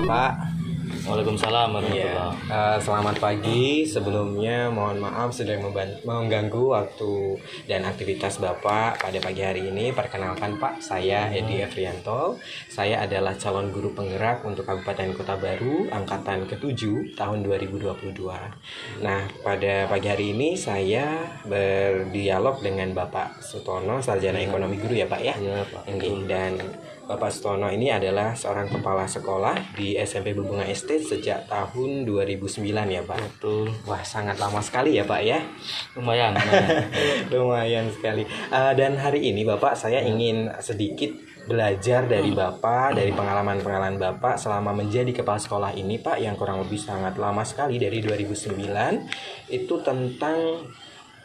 Pak. Waalaikumsalam Iya. warahmatullahi. Selamat pagi. Sebelumnya mohon maaf sudah mengganggu waktu dan aktivitas Bapak pada pagi hari ini. Perkenalkan Pak, saya Edi Efrianto. Saya adalah calon guru penggerak untuk Kabupaten Kota Baru angkatan ke-7 tahun 2022. Nah, pada pagi hari ini saya berdialog dengan Bapak Sutono, sarjana ekonomi guru ya Pak ya. Iya, Pak. Ini dan Bapak Sutono ini adalah seorang kepala sekolah di SMP Bebunga Estate sejak tahun 2009 ya Pak. Betul. Wah, sangat lama sekali ya Pak ya. Lumayan. Lumayan sekali. Dan hari ini Bapak saya ingin sedikit belajar dari Bapak, dari pengalaman-pengalaman Bapak selama menjadi kepala sekolah ini Pak, yang kurang lebih sangat lama sekali dari 2009, itu tentang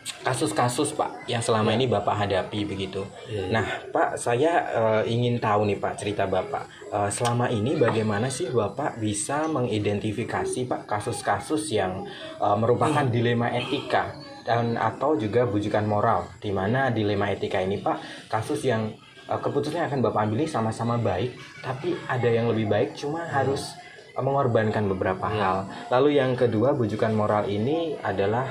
kasus-kasus Pak yang selama ini Bapak hadapi begitu. Nah Pak, saya ingin tahu nih Pak, cerita Bapak selama ini bagaimana sih Bapak bisa mengidentifikasi Pak kasus-kasus yang merupakan dilema etika dan atau juga bujukan moral, di mana dilema etika ini Pak kasus yang keputusannya akan Bapak ambil sama-sama baik, tapi ada yang lebih baik cuma harus mengorbankan beberapa hal. Lalu yang kedua, bujukan moral ini adalah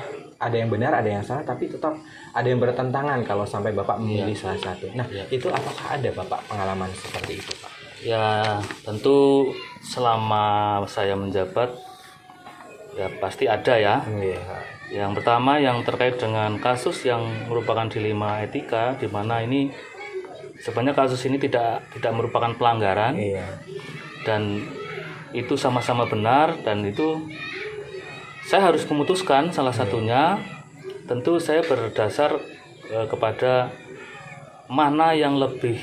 ada yang benar, ada yang salah, tapi tetap ada yang bertentangan kalau sampai Bapak memilih salah satu. Nah, itu apakah ada Bapak pengalaman seperti itu, Pak? Ya, tentu selama saya menjabat ya pasti ada ya. Iya. Yang pertama yang terkait dengan kasus yang merupakan dilema etika, di mana ini sebenarnya kasus ini tidak merupakan pelanggaran. Iya. Dan itu sama-sama benar, dan itu saya harus memutuskan salah satunya. Tentu saya berdasar kepada mana yang lebih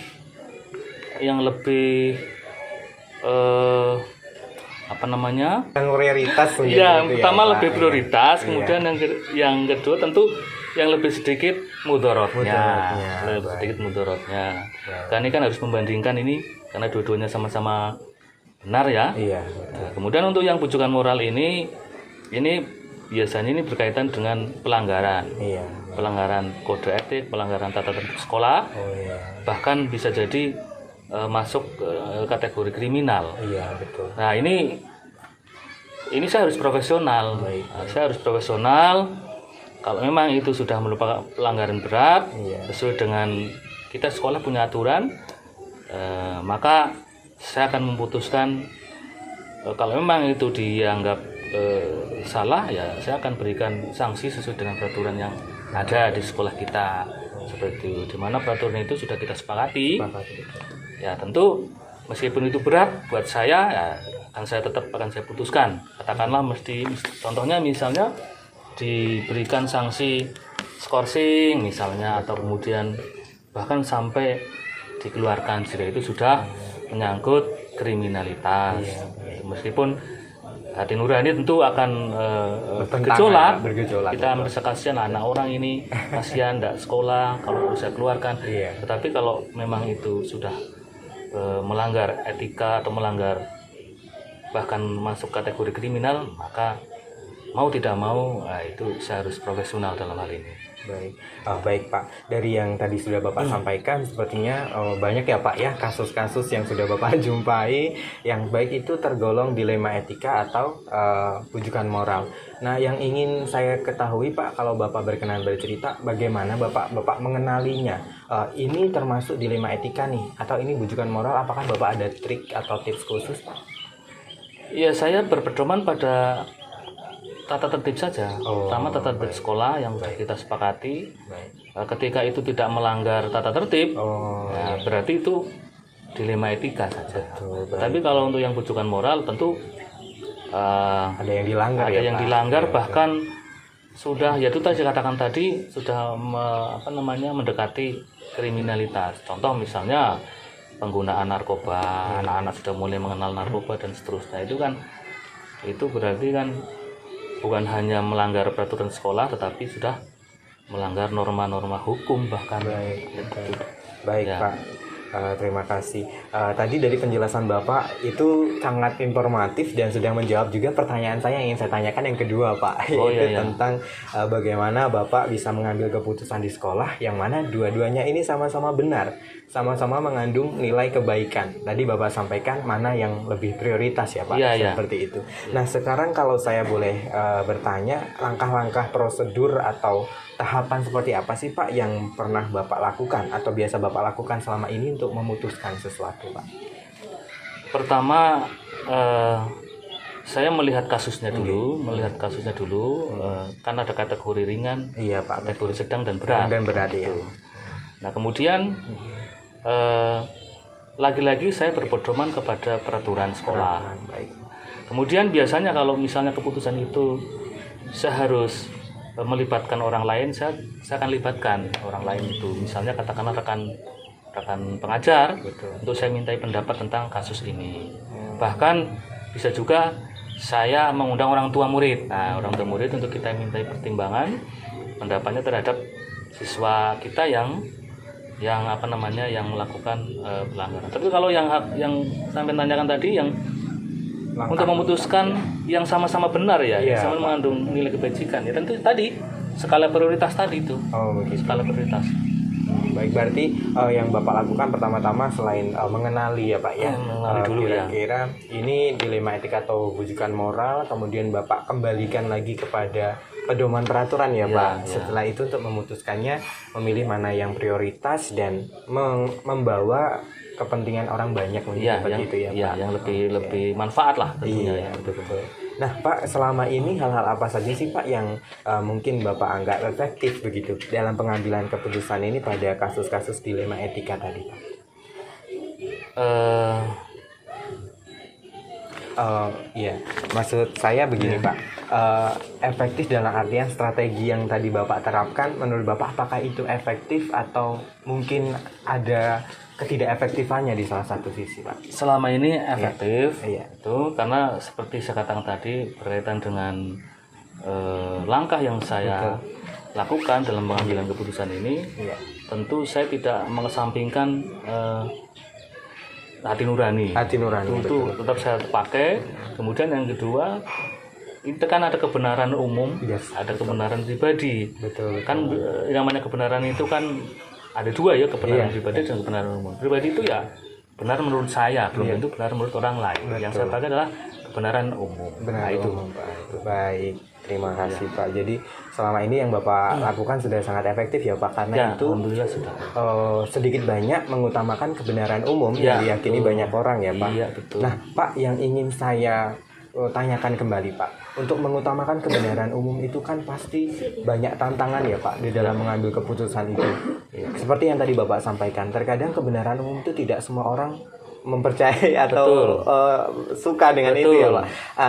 apa namanya? Yang prioritas Ya, yang gitu pertama Pak. lebih prioritas, Iya. kemudian yang kedua tentu yang lebih sedikit mudorotnya. Lebih baik. sedikit mudorotnya. Baik. Karena ini kan harus membandingkan ini karena dua-duanya sama-sama benar ya. Iya. Nah, kemudian untuk yang bujukan moral ini biasanya ini berkaitan dengan pelanggaran. Iya. Pelanggaran kode etik, pelanggaran tata tertib sekolah, Oh iya. bahkan bisa jadi masuk kategori kriminal. Iya, betul. Nah, ini saya harus profesional. Baik. Nah, saya harus profesional. Kalau memang itu sudah merupakan pelanggaran berat, Iya. sesuai dengan kita sekolah punya aturan, maka saya akan memutuskan kalau memang itu dianggap salah, ya saya akan berikan sanksi sesuai dengan peraturan yang ada di sekolah kita, seperti itu. Di mana peraturan itu sudah kita sepakati. Ya tentu meskipun itu berat buat saya, ya akan saya putuskan. Katakanlah contohnya misalnya diberikan sanksi skorsing misalnya, atau kemudian bahkan sampai dikeluarkan jika itu sudah menyangkut kriminalitas. Meskipun hati nurani tentu akan bergejolak. Kita merasa kasihan anak orang ini, kasihan tidak sekolah kalau saya keluarkan. Tetapi kalau memang itu sudah melanggar etika atau melanggar bahkan masuk kategori kriminal, maka mau tidak mau itu saya harus profesional dalam hal ini. Baik, baik Pak. Dari yang tadi sudah Bapak sampaikan, sepertinya banyak ya Pak ya kasus-kasus yang sudah Bapak jumpai, yang baik itu tergolong dilema etika atau bujukan moral. Nah, yang ingin saya ketahui Pak, kalau Bapak berkenan bercerita, bagaimana Bapak mengenalinya? Ini termasuk dilema etika nih, atau ini bujukan moral? Apakah Bapak ada trik atau tips khusus Pak? Ya, saya berpedoman pada tata tertib saja, pertama tata tertib sekolah yang sudah kita sepakati. Ketika itu tidak melanggar tata tertib, berarti itu dilema etika saja. Tapi kalau untuk yang bujukan moral tentu ada yang dilanggar, ada yang dilanggar, bahkan sudah, ya itu tadi katakan tadi, sudah mendekati kriminalitas. Contoh misalnya penggunaan narkoba, anak-anak sudah mulai mengenal narkoba dan seterusnya. Itu berarti kan bukan hanya melanggar peraturan sekolah, tetapi sudah melanggar norma-norma hukum bahkan. Baik ya. Pak. Terima kasih. Tadi dari penjelasan Bapak itu sangat informatif dan sudah menjawab juga pertanyaan saya yang ingin saya tanyakan yang kedua, Pak. Oh, Yaitu iya. tentang bagaimana Bapak bisa mengambil keputusan di sekolah yang mana dua-duanya ini sama-sama benar, sama-sama mengandung nilai kebaikan. Tadi Bapak sampaikan mana yang lebih prioritas ya, Pak. Iya, iya. Seperti itu. Nah, sekarang kalau saya boleh bertanya, langkah-langkah prosedur atau tahapan seperti apa sih Pak yang pernah Bapak lakukan atau biasa Bapak lakukan selama ini untuk memutuskan sesuatu, Pak? Pertama, saya melihat kasusnya dulu, kan ada kategori ringan, Iya Pak, kategori sedang dan berat. dan berat ya. Nah, kemudian lagi-lagi saya berpedoman kepada peraturan sekolah. Baik. Kemudian biasanya kalau misalnya keputusan itu saya harus melibatkan orang lain, saya akan libatkan orang lain itu. Misalnya katakanlah rekan pengajar, untuk saya mintai pendapat tentang kasus ini. Bahkan bisa juga saya mengundang orang tua murid. Nah, orang tua murid untuk kita mintai pertimbangan pendapatnya terhadap siswa kita yang melakukan pelanggaran. Tapi kalau yang sampai tanyakan tadi yang untuk memutuskan yang sama-sama benar ya, Iya, yang sama mengandung nilai kebajikan ya, tentu tadi skala prioritas tadi itu. Oh begitu. Skala prioritas. Baik, berarti yang Bapak lakukan pertama-tama selain mengenali ya Pak ya, Mengenali dulu ya. kira-kira ini dilema etika atau bujukan moral, kemudian Bapak kembalikan lagi kepada pedoman peraturan ya, Ya, Pak. ya. Setelah itu untuk memutuskannya, memilih mana yang prioritas dan membawa kepentingan orang banyak Iya, begitu ya Pak. yang lebih manfaat lah tentunya Iya, ya. betul. Nah Pak, selama ini hal-hal apa saja sih Pak yang mungkin Bapak anggap efektif begitu dalam pengambilan keputusan ini pada kasus-kasus dilema etika tadi Pak? Iya, maksud saya begini Pak, efektif dalam artian strategi yang tadi Bapak terapkan, menurut Bapak apakah itu efektif atau mungkin ada ketidakefektifannya di salah satu sisi Pak? Selama ini efektif, Iya. itu karena seperti saya katakan tadi berkaitan dengan langkah yang saya lakukan dalam pengambilan keputusan ini. Iya. Tentu saya tidak mengesampingkan hati nurani. Hati nurani, Itu tetap saya pakai. Kemudian yang kedua, itu kan ada kebenaran umum, Yes, ada kebenaran pribadi. Betul. Kan yang namanya kebenaran itu kan ada dua ya, kebenaran Iya. pribadi dan kebenaran umum. Pribadi itu ya benar menurut saya, belum tentu benar menurut orang lain. Yang saya pakai adalah kebenaran umum. Benar Nah, itu. Pak. Baik, terima kasih Pak. Jadi selama ini yang Bapak lakukan sudah sangat efektif ya Pak, karena Ya, itu alhamdulillah sudah. sedikit banyak mengutamakan kebenaran umum Ya, yang diyakini betul. banyak orang ya Pak. Iya, betul. Nah Pak, yang ingin saya tanyakan kembali Pak, untuk mengutamakan kebenaran umum itu kan pasti banyak tantangan ya Pak di dalam mengambil keputusan itu. Seperti yang tadi Bapak sampaikan, terkadang kebenaran umum itu tidak semua orang mempercayai atau suka dengan itu ya Pak.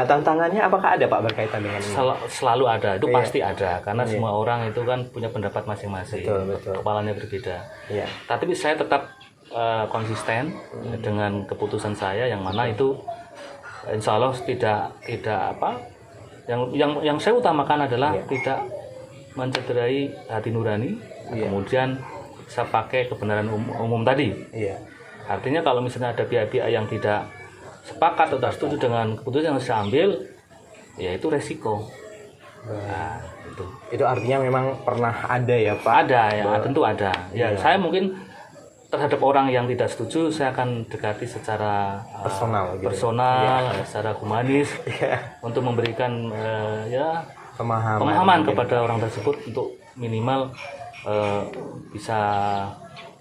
Tantangannya apakah ada Pak berkaitan dengan ini? Selalu ada, itu Iya. pasti ada, karena semua orang itu kan punya pendapat masing-masing, Betul. kepalanya berbeda. Iya. Tapi saya tetap konsisten dengan keputusan saya, yang mana itu insya Allah tidak apa, yang saya utamakan adalah tidak mencederai hati nurani. Kemudian saya pakai kebenaran umum tadi. Iya. Artinya kalau misalnya ada pihak-pihak yang tidak sepakat atau tidak setuju dengan keputusan yang saya ambil, ya itu resiko. Nah, Itu artinya memang pernah ada ya Pak? ada ya, tentu ada. Ya, Iya. saya mungkin terhadap orang yang tidak setuju, saya akan dekati secara Personal gitu. personal, secara humanis, untuk memberikan pemahaman mungkin. kepada orang tersebut untuk minimal bisa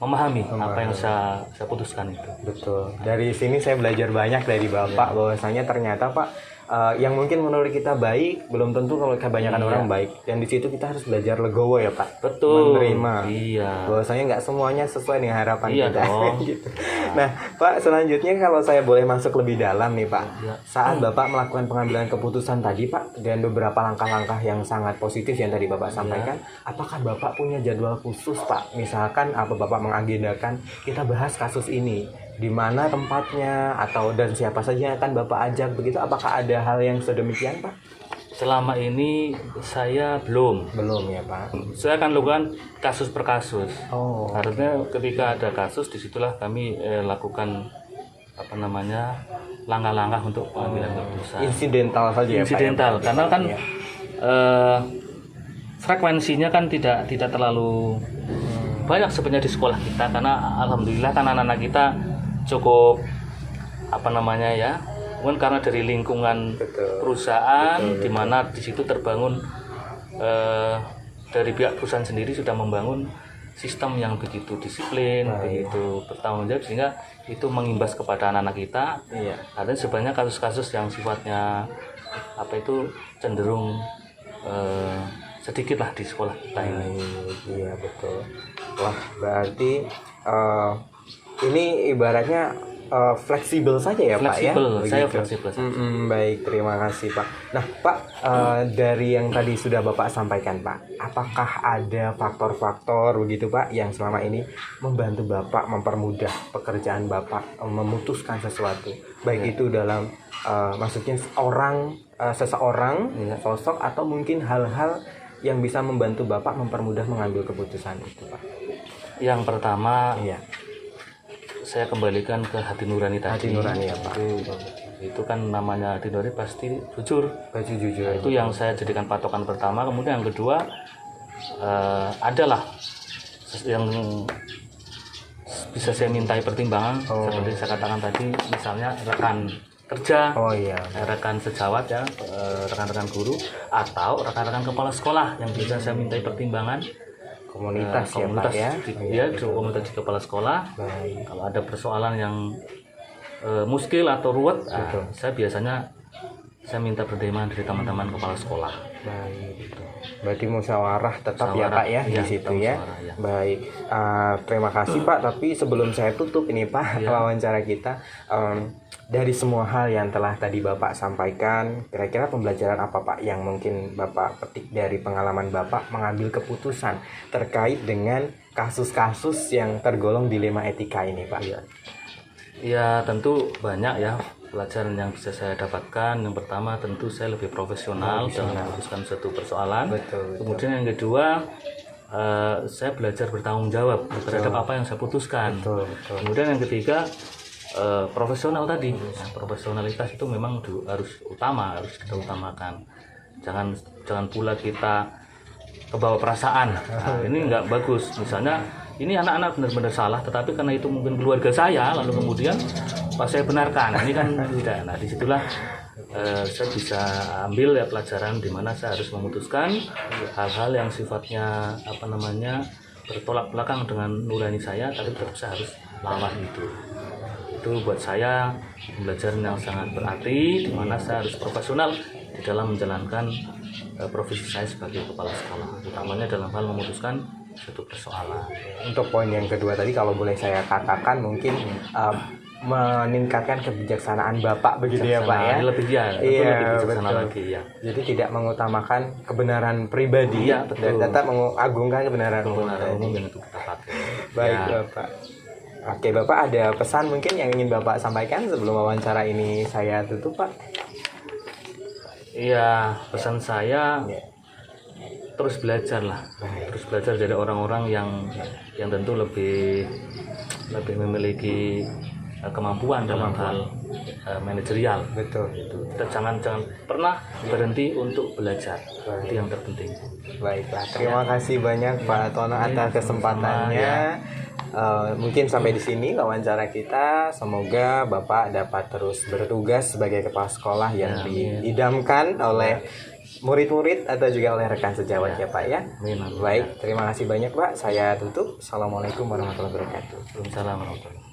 memahami apa yang saya putuskan itu. Betul. Dari sini saya belajar banyak dari Bapak bahwasanya ternyata Pak yang mungkin menurut kita baik belum tentu kalau kebanyakan orang baik. Dan di situ kita harus belajar legowo ya Pak. Betul. Menerima. Iya. Bahwasanya nggak semuanya sesuai dengan harapan Iya kita. dong. Gitu. Nah Pak, selanjutnya kalau saya boleh masuk lebih dalam nih Pak, Iya. saat Bapak melakukan pengambilan keputusan tadi Pak dan beberapa langkah-langkah yang sangat positif yang tadi Bapak sampaikan, apakah Bapak punya jadwal khusus Pak? Misalkan apa Bapak mengagendakan kita bahas kasus ini, di mana tempatnya atau dan siapa saja yang akan Bapak ajak begitu? Apakah ada hal yang sedemikian Pak? selama ini saya belum. ya Pak. Saya akan lakukan kasus per kasus. Oh. Artinya ketika ada kasus, disitulah kami lakukan langkah-langkah untuk pengambilan keputusan. Insidental saja ya Insidental, Pak. karena kan Iya. frekuensinya kan tidak terlalu banyak sebenarnya di sekolah kita, karena alhamdulillah kan anak-anak kita cukup mungkin karena dari lingkungan perusahaan, di mana di situ terbangun dari pihak perusahaan sendiri sudah membangun sistem yang begitu disiplin, begitu bertanggung jawab, sehingga itu mengimbas kepada anak-anak kita. Iya. Ada sebenarnya kasus-kasus yang sifatnya cenderung sedikit lah di sekolah kita ini. Iya betul. Wah berarti ini ibaratnya fleksibel saja ya Fleksibel, Pak ya? saya Begitu. fleksibel saja. Baik, terima kasih Pak. Nah Pak, dari yang tadi sudah Bapak sampaikan Pak, apakah ada faktor-faktor begitu Pak yang selama ini membantu Bapak mempermudah pekerjaan Bapak memutuskan sesuatu, baik itu dalam maksudnya seseorang, sosok, atau mungkin hal-hal yang bisa membantu Bapak mempermudah mengambil keputusan itu Pak? Yang pertama, Iya. saya kembalikan ke hati nurani tadi. Hati nurani ya Pak. Itu kan namanya hati nurani pasti jujur. Baju jujur. Itu yang saya jadikan patokan pertama. Kemudian yang kedua adalah yang bisa saya mintai pertimbangan, seperti saya katakan tadi, misalnya rekan kerja, Oh iya. rekan sejawat ya, rekan-rekan guru, atau rekan-rekan kepala sekolah yang bisa saya mintai pertimbangan. Komunitas ya Pak Komunitas ya. komunitas di kepala sekolah. Baik. Kalau ada persoalan yang muskil atau ruwet, saya biasanya minta pertimbangan dari teman-teman kepala sekolah. Baik. Berarti musyawarah tetap ya Musyawarah, Pak ya di iya, situ kita ya. musyawarah, ya. Baik. Terima kasih Pak. Tapi sebelum saya tutup ini Pak wawancara kita, dari semua hal yang telah tadi Bapak sampaikan, kira-kira pembelajaran apa Pak yang mungkin Bapak petik dari pengalaman Bapak mengambil keputusan terkait dengan kasus-kasus yang tergolong dilema etika ini Pak? Ya tentu banyak ya pelajaran yang bisa saya dapatkan. Yang pertama tentu saya lebih profesional dalam memutuskan suatu persoalan. Betul. Kemudian yang kedua, saya belajar bertanggung jawab terhadap apa yang saya putuskan. Betul. Kemudian yang ketiga, profesional tadi. Nah, profesionalitas itu memang harus kita utamakan. Jangan pula kita kebawa perasaan. Nah, ini nggak bagus. Misalnya ini anak-anak benar-benar salah, tetapi karena itu mungkin keluarga saya, lalu kemudian pas saya benarkan, ini kan tidak. Nah disitulah saya bisa ambil ya pelajaran di mana saya harus memutuskan hal-hal yang sifatnya bertolak belakang dengan nurani saya, tapi tetap saya harus lawan itu. Itu buat saya pembelajaran yang sangat berarti, di mana saya harus profesional di dalam menjalankan profesi saya sebagai kepala sekolah, utamanya dalam hal memutuskan suatu persoalan. Untuk poin yang kedua tadi, kalau boleh saya katakan, mungkin meningkatkan kebijaksanaan Bapak begitu ya Pak ya. Lebih bijaksana lagi ya. Jadi tidak mengutamakan kebenaran pribadi, Iya, betul. dan tetap mengagungkan kebenaran umum. Umum yang itu kita pakai. Baik Ya. Bapak. Oke Bapak, ada pesan mungkin yang ingin Bapak sampaikan sebelum wawancara ini saya tutup Pak? Iya, pesan saya terus belajar lah, terus belajar dari orang-orang yang tentu lebih memiliki kemampuan dalam hal manajerial. Betul. Kita jangan pernah berhenti untuk belajar. Itu yang terpenting. Baiklah, terima kasih banyak Pak Tono atas kesempatannya. Mungkin sampai di sini wawancara kita. Semoga Bapak dapat terus bertugas sebagai kepala sekolah yang diidamkan oleh murid-murid atau juga oleh rekan sejawat ya Pak ya. Amin. Baik, terima kasih banyak Pak. Saya tutup. Assalamualaikum warahmatullahi wabarakatuh. Waalaikumsalam warahmatullahi wabarakatuh.